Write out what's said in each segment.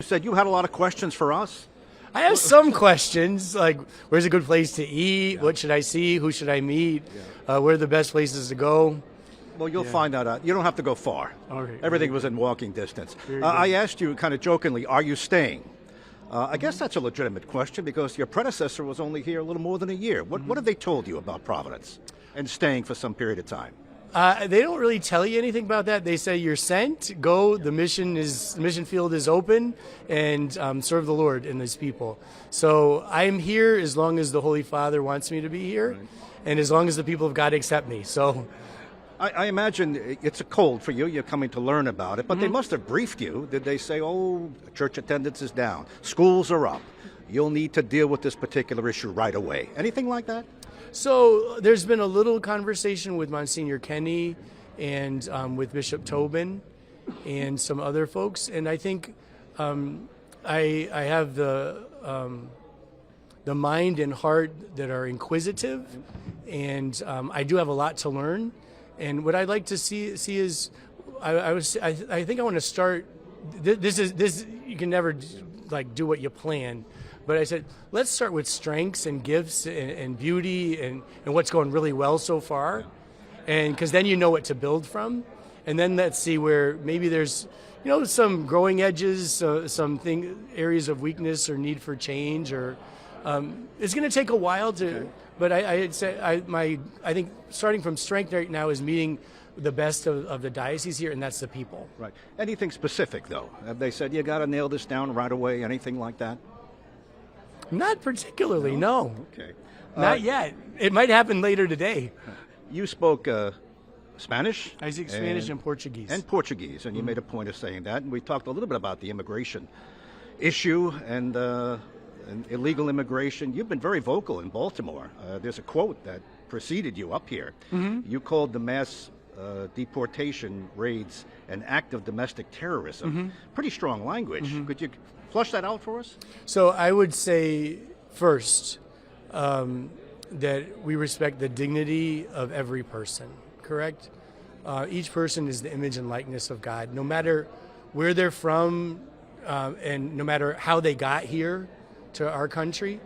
said you had a lot of questions for us. I have some questions, like where's a good place to eat? What should I see? Who should I meet? Where are the best places to go? Well, you'll find out. You don't have to go far. Okay. Everything was in walking distance. I asked you kind of jokingly, are you staying? I guess that's a legitimate question because your predecessor was only here a little more than a year. What have they told you about Providence and staying for some period of time? They don't really tell you anything about that. They say you're sent, go, the mission field is open, and serve the Lord and His people. So I'm here as long as the Holy Father wants me to be here, and as long as the people of God accept me. So I imagine it's a cold for you. You're coming to learn about it, but they must have briefed you. Did they say, oh, church attendance is down, schools are up, you'll need to deal with this particular issue right away? Anything like that? So there's been a little conversation with Monsignor Kenny and with Bishop Tobin and some other folks, and I think I have the mind and heart that are inquisitive, and I do have a lot to learn. And what I'd like to see is I think I want to start. This you can never like do what you plan. But I said, let's start with strengths and gifts and beauty and what's going really well so far. And because then you know what to build from. And then let's see where maybe there's, some growing edges, areas of weakness or need for change. Or it's going to take a while to, but I think starting from strength right now is meeting the best of the diocese here, and that's the people. Right. Anything specific, though? Have they said you got to nail this down right away? Anything like that? Not particularly, no. Okay. Not yet. It might happen later today. You spoke Spanish? I speak Spanish and Portuguese. And you made a point of saying that. And we talked a little bit about the immigration issue and illegal immigration. You've been very vocal in Baltimore. There's a quote that preceded you up here. You called the mass deportation raids an act of domestic terrorism. Pretty strong language. Could you flush that out for us? So I would say first that we respect the dignity of every person, correct? Each person is the image and likeness of God, no matter where they're from and no matter how they got here to our country.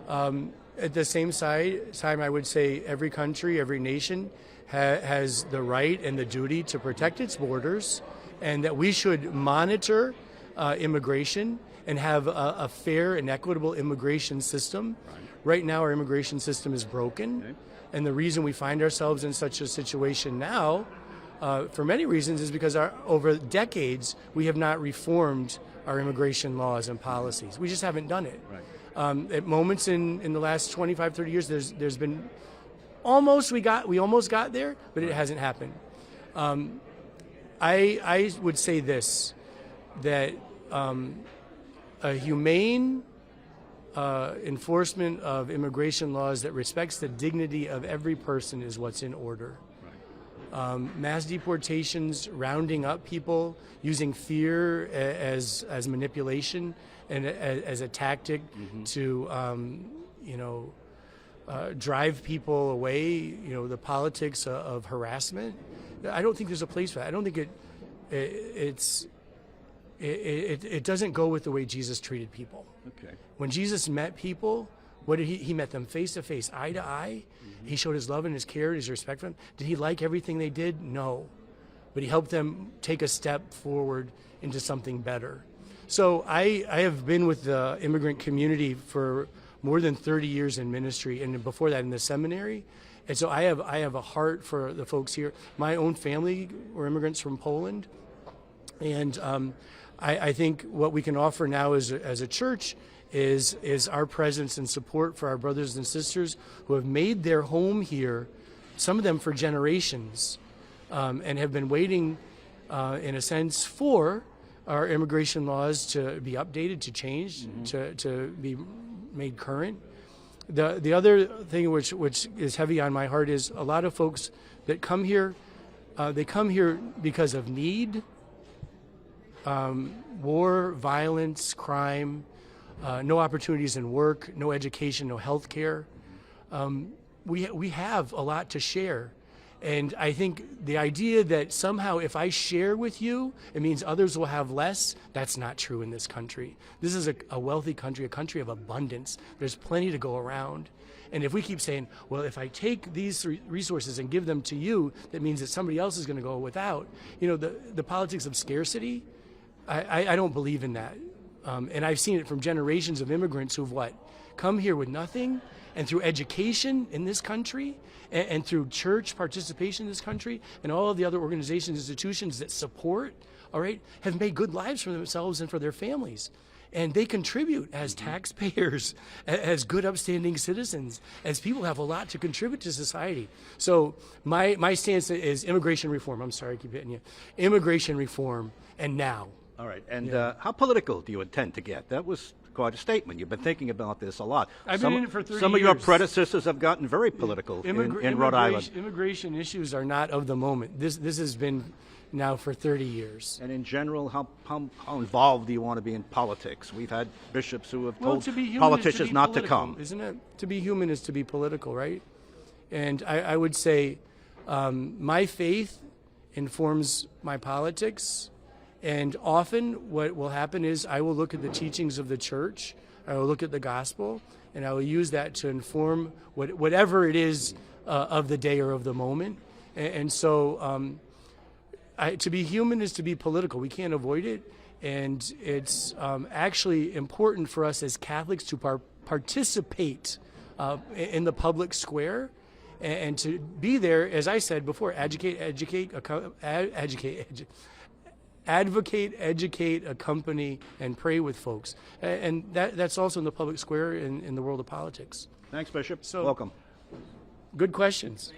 At the same time, I would say every country, every nation has the right and the duty to protect its borders, and that we should monitor immigration and have a fair and equitable immigration system. Right now, our immigration system is broken, and the reason we find ourselves in such a situation now, for many reasons, is because over decades, we have not reformed our immigration laws and policies. We just haven't done it. At moments in the last 25, 30 years, there's been we almost got there, but it hasn't happened. I would say this, that a humane enforcement of immigration laws that respects the dignity of every person is what's in order. Mass deportations, rounding up people, using fear as manipulation and as a tactic to drive people away, the politics of harassment. I don't think there's a place for that. I don't think it doesn't go with the way Jesus treated people. Okay. When Jesus met people, what did he met them face to face, eye to eye. He showed his love and his care and his respect for them. Did he like everything they did? No. But he helped them take a step forward into something better. So I have been with the immigrant community for more than 30 years in ministry, and before that in the seminary. And so I have a heart for the folks here. My own family were immigrants from Poland. And I think what we can offer now as a church is our presence and support for our brothers and sisters who have made their home here, some of them for generations, and have been waiting, in a sense, for our immigration laws to be updated, to change, to be made current. The other thing which is heavy on my heart is a lot of folks that come here, they come here because of need, war, violence, crime, no opportunities in work, no education, no health care. We have a lot to share. And I think the idea that somehow if I share with you, it means others will have less, that's not true in this country. This is a wealthy country, a country of abundance. There's plenty to go around. And if we keep saying, well, if I take these resources and give them to you, that means that somebody else is going to go without. You know, the politics of scarcity, I don't believe in that. And I've seen it from generations of immigrants who've come here with nothing, and through education in this country, and through church participation in this country, and all of the other organizations, institutions that support, all right, have made good lives for themselves and for their families. And they contribute as taxpayers, as good upstanding citizens, as people who have a lot to contribute to society. So my stance is immigration reform. I'm sorry, I keep hitting you. Immigration reform, and now. All right. And how political do you intend to get? That was quite a statement. You've been thinking about this a lot. I've been in it for 30 years. Some of your predecessors have gotten very political in Rhode Island. Immigration issues are not of the moment. This has been now for 30 years. And in general, how involved do you want to be in politics? We've had bishops who have told politicians not to come. Isn't it? To be human is to be political, right? And I would say my faith informs my politics. And often what will happen is I will look at the teachings of the church, I will look at the gospel, and I will use that to inform whatever it is of the day or of the moment. And so to be human is to be political. We can't avoid it. And it's actually important for us as Catholics to participate in the public square and to be there, as I said before, advocate, educate, accompany, and pray with folks. And that's also in the public square in the world of politics. Thanks, Bishop. Welcome. Good questions.